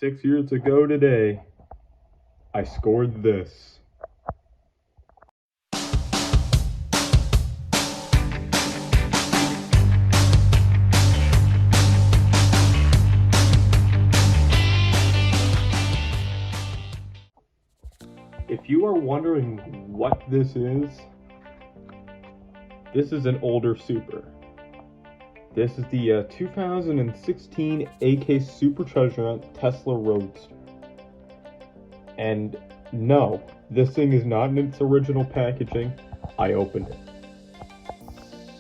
6 years ago today, I scored this. If you are wondering what this is an older Super. This is the 2016 AK Super Treasure Hunt Tesla Roadster. And no, this thing is not in its original packaging. I opened it.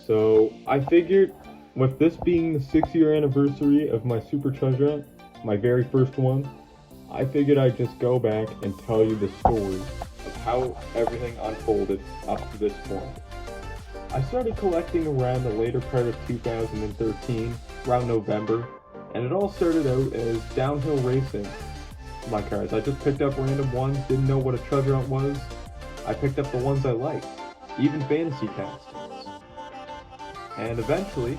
So I figured, with this being the 6-year anniversary of my Super Treasure Hunt, my very first one, I figured I'd just go back and tell you the story of how everything unfolded up to this point. I started collecting around the later part of 2013, around November, and it all started out as downhill racing. My cars, I just picked up random ones, didn't know what a treasure hunt was. I picked up the ones I liked, even fantasy castings. And eventually,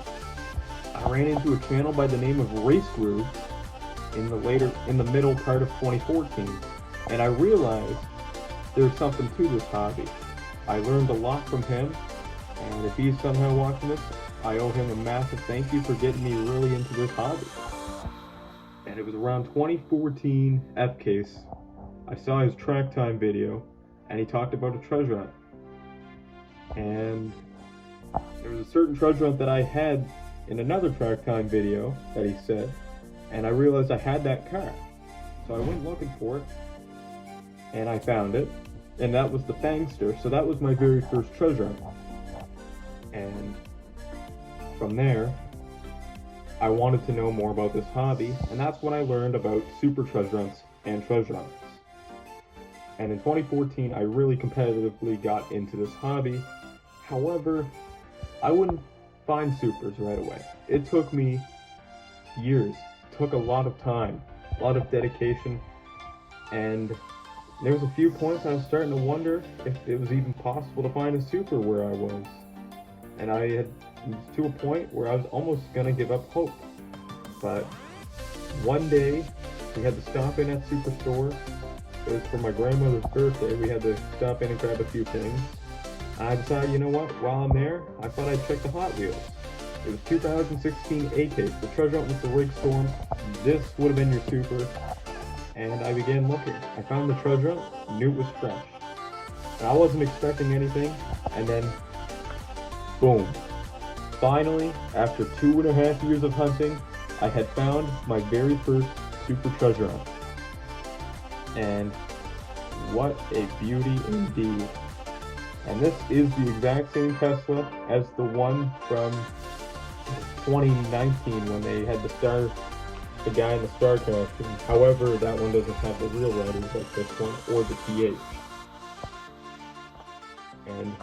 I ran into a channel by the name of Race Guru in the middle part of 2014, and I realized there's something to this hobby. I learned a lot from him. And if he's somehow watching this, I owe him a massive thank you for getting me really into this hobby. And it was around 2014 F-Case, I saw his track time video, and he talked about a treasure hunt. And there was a certain treasure hunt that I had in another track time video that he said, and I realized I had that car. So I went looking for it, and I found it, and that was the Fangster, so that was my very first treasure hunt. And from there, I wanted to know more about this hobby, and that's when I learned about super treasure hunts and treasure hunts. And in 2014, I really competitively got into this hobby. However, I wouldn't find supers right away. It took me years, it took a lot of time, a lot of dedication, and there was a few points I was starting to wonder if it was even possible to find a super where I was. And I had to a point where I was almost gonna give up hope. But one day, we had to stop in at Superstore. It was for my grandmother's birthday. We had to stop in and grab a few things. I decided, you know what, while I'm there, I thought I'd check the Hot Wheels. It was 2016 AK, the treasure hunt with the Rig Storm. This would have been your super. And I began looking. I found the treasure hunt, knew it was fresh. And I wasn't expecting anything, and then boom. Finally, after 2.5 years of hunting, I had found my very first super treasure hunt. And what a beauty indeed. And this is the exact same Tesla as the one from 2019 when they had the guy in the star costume. However, that one doesn't have the real letters like this one, or the TH. And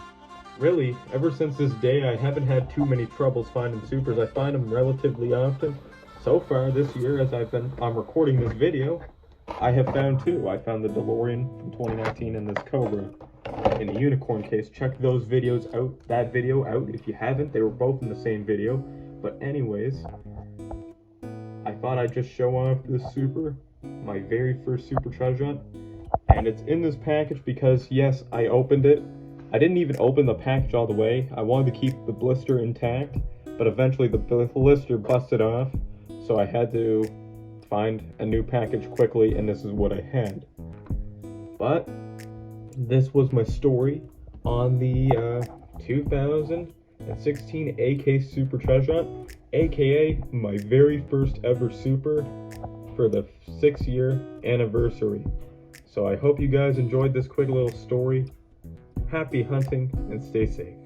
really, ever since this day, I haven't had too many troubles finding supers. I find them relatively often. So far this year, as I'm recording this video, I have found two. I found the DeLorean from 2019 and this Cobra in a unicorn case. Check that video out if you haven't. They were both in the same video. But anyways, I thought I'd just show off this super, my very first super treasure hunt. And it's in this package because, yes, I opened it. I didn't even open the package all the way. I wanted to keep the blister intact, but eventually the blister busted off, so I had to find a new package quickly, and this is what I had. But this was my story on the 2016 AK Super Treasure Hunt, aka my very first ever super for the 6-year anniversary. So I hope you guys enjoyed this quick little story. Happy hunting and stay safe.